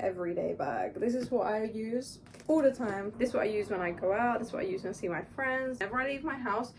everyday bag. This is what I use all the time. This is what I use when I go out. This is what I use when I see my friends. Whenever I leave my house,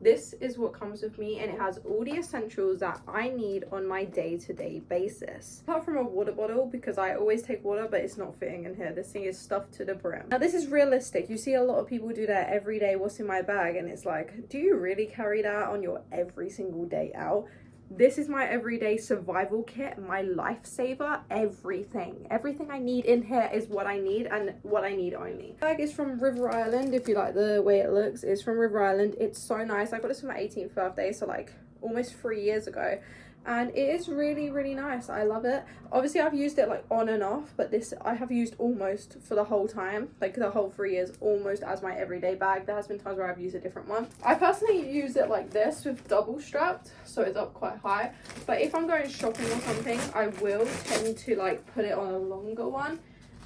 this is what comes with me, and it has all the essentials that I need on my day-to-day basis. Apart from a water bottle, because I always take water, but it's not fitting in here. This thing is stuffed to the brim. Now, this is realistic. You see a lot of people do that every day, what's in my bag, and it's like, do you really carry that on your every single day out? This is my everyday survival kit, my lifesaver, everything. Everything I need in here is what I need and what I need only. The bag is from River Island. If you like the way it looks, it's from River Island. It's so nice. I got this for my 18th birthday, so like almost 3 years ago. And it is really, really nice. I love it. Obviously, I've used it like on and off, but this I have used almost for the whole time, like the whole 3 years, almost as my everyday bag. There has been times where I've used a different one. I personally use it like this with double strapped, so it's up quite high. But if I'm going shopping or something, I will tend to like put it on a longer one.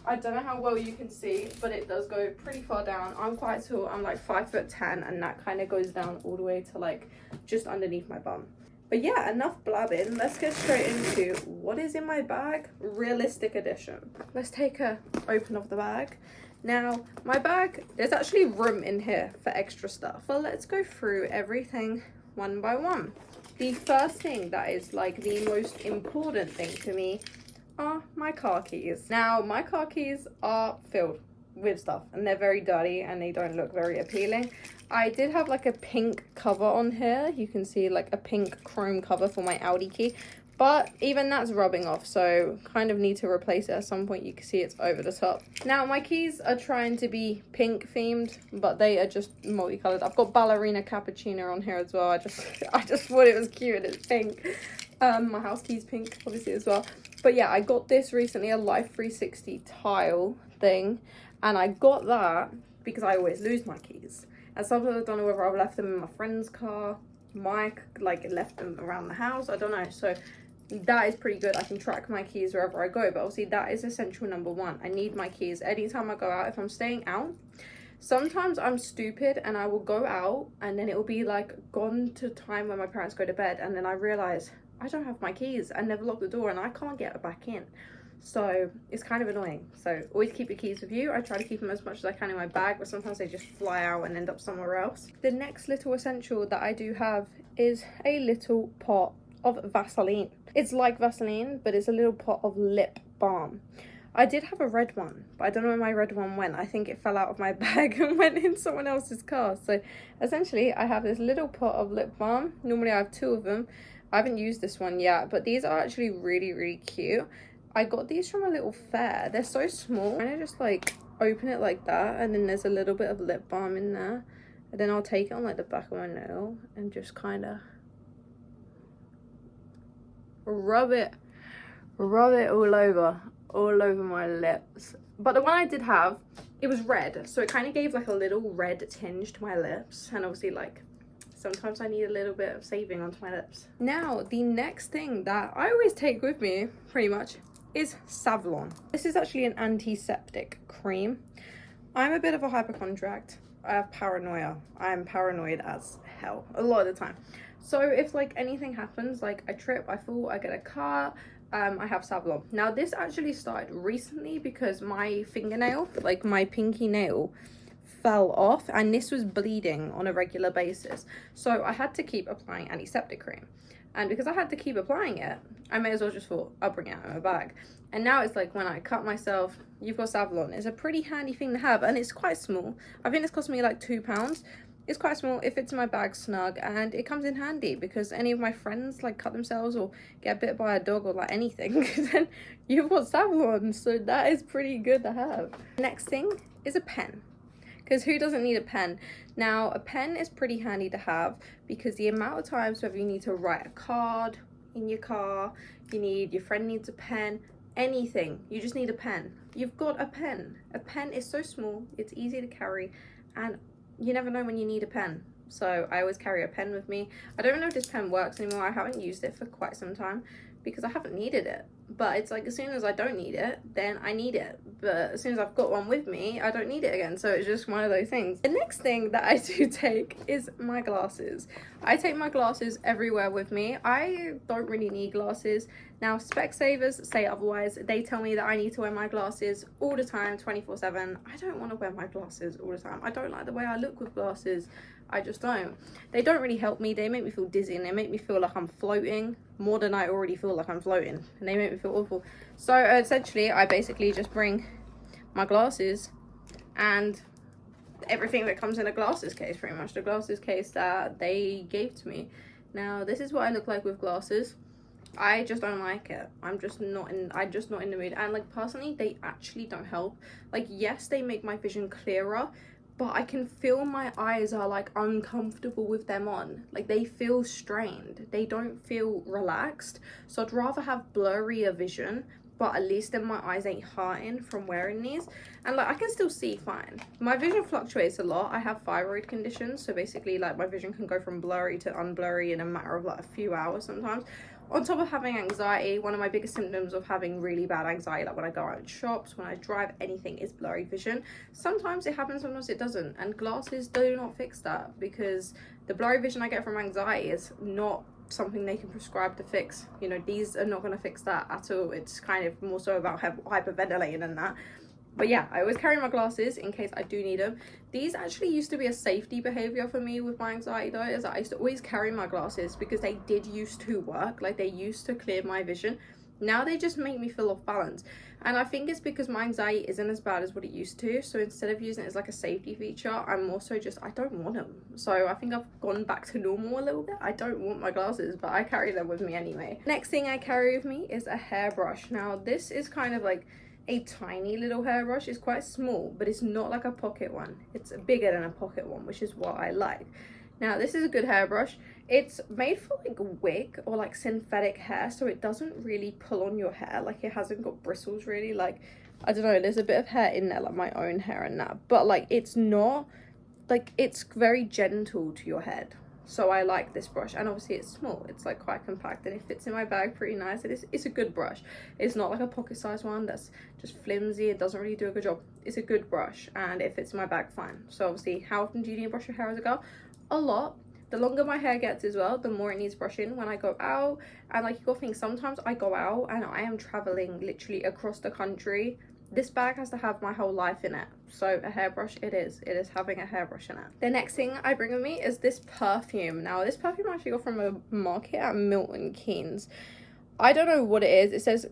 I don't know how well you can see, but it does go pretty far down. I'm quite tall. I'm like 5'10", and that kind of goes down all the way to like just underneath my bum. But yeah, enough blabbing. Let's get straight into what is in my bag, realistic edition. Let's take a open of the bag. Now, my bag, there's actually room in here for extra stuff. But let's go through everything one by one. The first thing that is like the most important thing to me are my car keys. Now, my car keys are filled with stuff, and they're very dirty and they don't look very appealing. I did have like a pink cover on here. You can see like a pink chrome cover for my Audi key, but even that's rubbing off, so kind of need to replace it at some point. You can see it's over the top. Now, my keys are trying to be pink themed, but they are just multicolored. I've got ballerina cappuccino on here as well. I just thought it was cute and it's pink. My house key's pink obviously as well. But yeah, I got this recently, a Life 360 tile thing, and I got that because I always lose my keys. And sometimes I don't know whether I've left them in my friend's car, Mike, like left them around the house, I don't know. So that is pretty good. I can track my keys wherever I go, but obviously that is essential number one. I need my keys anytime I go out. If I'm staying out, sometimes I'm stupid and I will go out and then it will be like gone to time when my parents go to bed, and then I realize I don't have my keys. I never lock the door and I can't get back in. So it's kind of annoying. So always keep your keys with you. I try to keep them as much as I can in my bag, but sometimes they just fly out and end up somewhere else. The next little essential that I do have is a little pot of Vaseline. It's like Vaseline, but it's a little pot of lip balm. I did have a red one, but I don't know where my red one went. I think it fell out of my bag and went in someone else's car. So essentially I have this little pot of lip balm. Normally I have 2 of them. I haven't used this one yet, but these are actually really, really cute. I got these from a little fair. They're so small. And I just like open it like that, and then there's a little bit of lip balm in there. And then I'll take it on like the back of my nail and just kind of rub it all over my lips. But the one I did have, it was red, so it kind of gave like a little red tinge to my lips, and obviously like sometimes I need a little bit of saving onto my lips. Now, the next thing that I always take with me pretty much is Savlon. This is actually an antiseptic cream. I'm a bit of a hypochondriac. I have paranoia. I'm paranoid as hell a lot of the time. So if like anything happens, like I trip, I fall, I get a car, I have Savlon. Now, this actually started recently because my fingernail, like my pinky nail, fell off, and this was bleeding on a regular basis. So I had to keep applying antiseptic cream. And because I had to keep applying it, I may as well just thought, I'll bring it out in my bag. And now it's like when I cut myself, you've got Savlon. It's a pretty handy thing to have, and it's quite small. I think it's cost me like £2. It's quite small, it fits in my bag snug, and it comes in handy because any of my friends like cut themselves or get bit by a dog or like anything, then you've got Savlon, so that is pretty good to have. Next thing is a pen. Because who doesn't need a pen? Now, a pen is pretty handy to have because the amount of times whether you need to write a card in your car, your friend needs a pen, anything, you just need a pen. You've got a pen. A pen is so small, it's easy to carry, and you never know when you need a pen. So I always carry a pen with me. I don't know if this pen works anymore. I haven't used it for quite some time because I haven't needed it. But it's like as soon as I don't need it, then I need it. But as soon as I've got one with me, I don't need it again. So it's just one of those things. The next thing that I do take is my glasses. I take my glasses everywhere with me. I don't really need glasses. Now, Specsavers say otherwise. They tell me that I need to wear my glasses all the time, 24/7. I don't want to wear my glasses all the time. I don't like the way I look with glasses. I just don't. They don't really help me. They make me feel dizzy and they make me feel like I'm floating more than I already feel like I'm floating. And they make me feel awful. So essentially, I basically just bring my glasses and everything that comes in a glasses case, pretty much. The glasses case that they gave to me. Now, this is what I look like with glasses. I just don't like it. I'm just not in the mood. And like personally, they actually don't help. Like, yes, they make my vision clearer, but I can feel my eyes are like uncomfortable with them on. Like, they feel strained. They don't feel relaxed. So I'd rather have blurrier vision, but at least then my eyes ain't hurting from wearing these. And like, I can still see fine. My vision fluctuates a lot. I have thyroid conditions, so basically like my vision can go from blurry to unblurry in a matter of like a few hours sometimes. On top of having anxiety, one of my biggest symptoms of having really bad anxiety, like when I go out in shops, when I drive, anything, is blurry vision. Sometimes it happens, sometimes it doesn't. And glasses do not fix that, because the blurry vision I get from anxiety is not something they can prescribe to fix. You know, these are not going to fix that at all. It's kind of more so about hyperventilating and that. But yeah, I always carry my glasses in case I do need them. These actually used to be a safety behavior for me with my anxiety though, is that I used to always carry my glasses because they did used to work. Like, they used to clear my vision. Now they just make me feel off balance. And I think it's because my anxiety isn't as bad as what it used to. So instead of using it as like a safety feature, I'm also just, I don't want them. So I think I've gone back to normal a little bit. I don't want my glasses, but I carry them with me anyway. Next thing I carry with me is a hairbrush. Now this is kind of like a tiny little hairbrush. It's quite small, but it's not like a pocket one. It's bigger than a pocket one, which is what I like. Now this is a good hairbrush. It's made for like wig or like synthetic hair, so it doesn't really pull on your hair. Like, it hasn't got bristles really. Like, I don't know, there's a bit of hair in there, like my own hair and that, but like it's not, like, it's very gentle to your head. So I like this brush, and obviously it's small. It's like quite compact and it fits in my bag pretty nice. It's a good brush. It's not like a pocket size one that's just flimsy. It doesn't really do a good job. It's a good brush and it fits in my bag fine. So obviously, how often do you need to brush your hair as a girl? A lot. The longer my hair gets as well, the more it needs brushing when I go out. And like, you gotta think, sometimes I go out and I am traveling literally across the country. This bag has to have my whole life in it. So a hairbrush it is having a hairbrush in it. The next thing I bring with me is this perfume. Now this perfume I actually got from a market at Milton Keynes. I don't know what it is. It says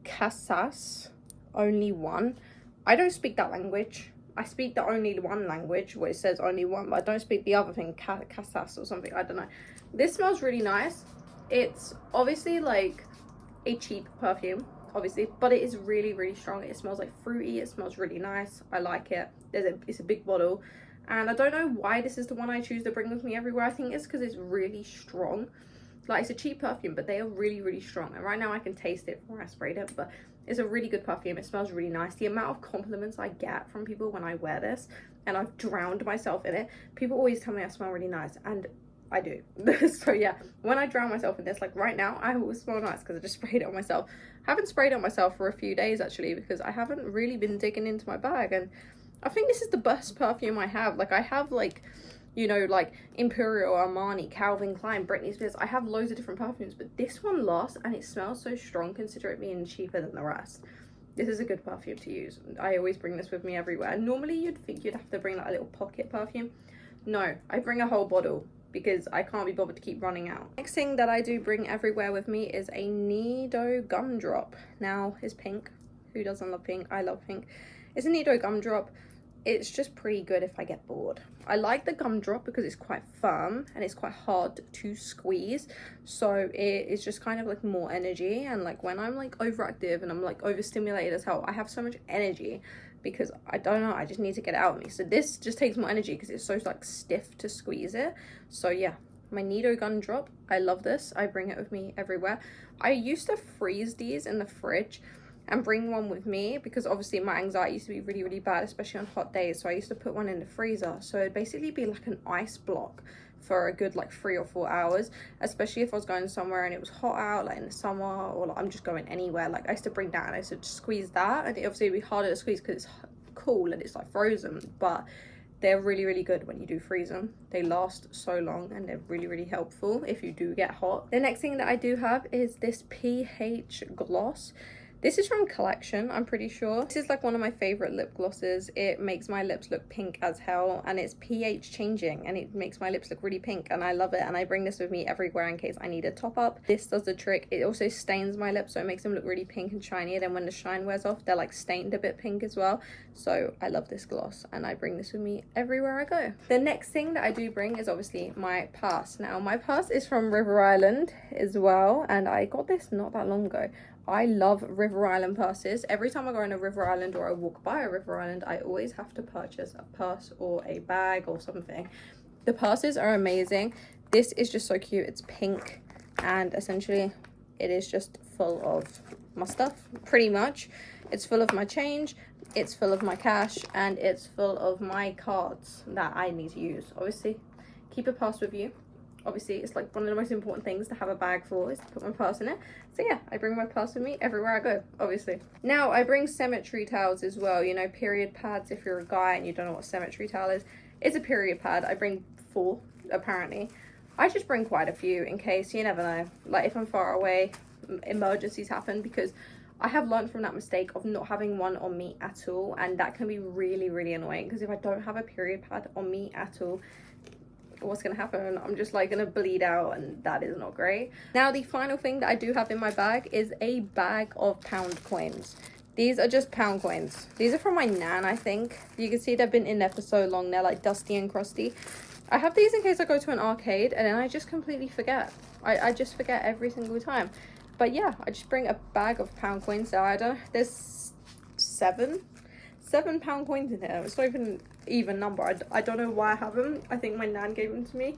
Casas only one. I don't speak that language. I speak the only one language where it says only one, but I don't speak the other thing, Casas or something. I don't know. This smells really nice. It's obviously like a cheap perfume, obviously, but it is really, really strong. It smells like fruity. It smells really nice. I like it. It's a big bottle, and I don't know why this is the one I choose to bring with me everywhere. I think it's because it's really strong. Like, it's a cheap perfume, but they are really, really strong. And right now I can taste it before I sprayed it, but it's a really good perfume. It smells really nice. The amount of compliments I get from people when I wear this, and I've drowned myself in it. People always tell me I smell really nice, and I do. So yeah, when I drown myself in this, like right now, I always smell nice because I just sprayed it on myself. I haven't sprayed it on myself for a few days actually, because I haven't really been digging into my bag, and I think this is the best perfume I have. Like, I have like, you know, like Imperial, Armani, Calvin Klein, Britney Spears. I have loads of different perfumes, but this one lasts and it smells so strong, considering it being cheaper than the rest. This is a good perfume to use. I always bring this with me everywhere. Normally you'd think you'd have to bring like a little pocket perfume. No, I bring a whole bottle because I can't be bothered to keep running out. Next thing that I do bring everywhere with me is a Nido gumdrop. Now, it's pink. Who doesn't love pink? I love pink. It's a Nido gumdrop. It's just pretty good if I get bored. I like the gumdrop because it's quite firm and it's quite hard to squeeze. So it is just kind of like more energy. And like when I'm like overactive and I'm like overstimulated as hell, I have so much energy because I don't know, I just need to get it out of me. So this just takes more energy because it's so like stiff to squeeze it. So yeah, my Nido gumdrop, I love this. I bring it with me everywhere. I used to freeze these in the fridge and bring one with me because obviously my anxiety used to be really, really bad, especially on hot days. So I used to put one in the freezer. So it'd basically be like an ice block for a good like 3 or 4 hours, especially if I was going somewhere and it was hot out, like in the summer, or like I'm just going anywhere. Like I used to bring that and I used to squeeze that, and it obviously it'd be harder to squeeze because it's cool and it's like frozen, but they're really good when you do freeze them. They last so long and they're really helpful if you do get hot. The next thing that I do have is this pH gloss. This is from Collection, I'm pretty sure. This is like one of my favorite lip glosses. It makes my lips look pink as hell, and it's pH changing, and it makes my lips look really pink, and I love it. And I bring this with me everywhere in case I need a top up. This does the trick. It also stains my lips, so it makes them look really pink and shiny, and then when the shine wears off, they're like stained a bit pink as well. So I love this gloss, and I bring this with me everywhere I go. The next thing that I do bring is obviously my purse. Now my purse is from River Island as well, and I got this not that long ago. I love River Island purses. Every time I go on a River Island or I walk by a River Island, I always have to purchase a purse or a bag or something. The purses are amazing. This is just so cute. It's pink, and essentially it is just full of my stuff, pretty much. It's full of my change, it's full of my cash, and it's full of my cards that I need to use. Obviously, keep a purse with you. Obviously, it's like one of the most important things to have a bag for, is to put my purse in it. So yeah, I bring my purse with me everywhere I go, obviously. Now, I bring cemetery towels as well, you know, period pads. If you're a guy and you don't know what cemetery towel is, it's a period pad. I bring 4, apparently. I just bring quite a few in case, you never know. Like, if I'm far away, emergencies happen, because I have learned from that mistake of not having one on me at all, and that can be really annoying, because if I don't have a period pad on me at all, what's gonna happen? I'm just like gonna bleed out, and that is not great. Now, the final thing that I do have in my bag is a bag of pound coins. These are just pound coins. These are from my nan, I think. You can see they've been in there for so long. They're like dusty and crusty. I have these in case I go to an arcade and then I just completely forget. I just forget every single time. But yeah, I just bring a bag of pound coins. So I don't know, there's 7 pound coins in here. It's not even number. I don't know why I have them. I think my nan gave them to me.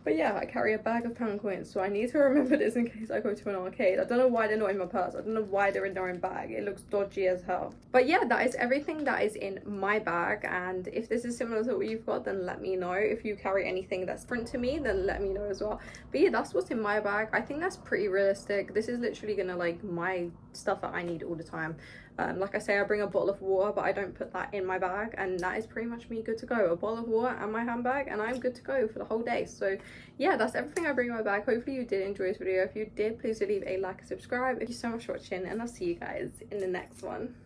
But yeah, I carry a bag of pound coins, so I need to remember this in case I go to an arcade. I don't know why they're not in my purse. I don't know why they're in their own bag. It looks dodgy as hell. But yeah, that is everything that is in my bag. And if this is similar to what you've got, then let me know. If you carry anything that's different to me, then let me know as well. But yeah, that's what's in my bag. I think that's pretty realistic. This is literally gonna like my stuff that I need all the time. Like I say, I bring a bottle of water, but I don't put that in my bag, and that is pretty much me good to go. A bottle of water and my handbag, and I'm good to go for the whole day. So yeah, that's everything I bring in my bag. Hopefully you did enjoy this video. If you did, please do leave a like and subscribe. Thank you so much for watching, and I'll see you guys in the next one.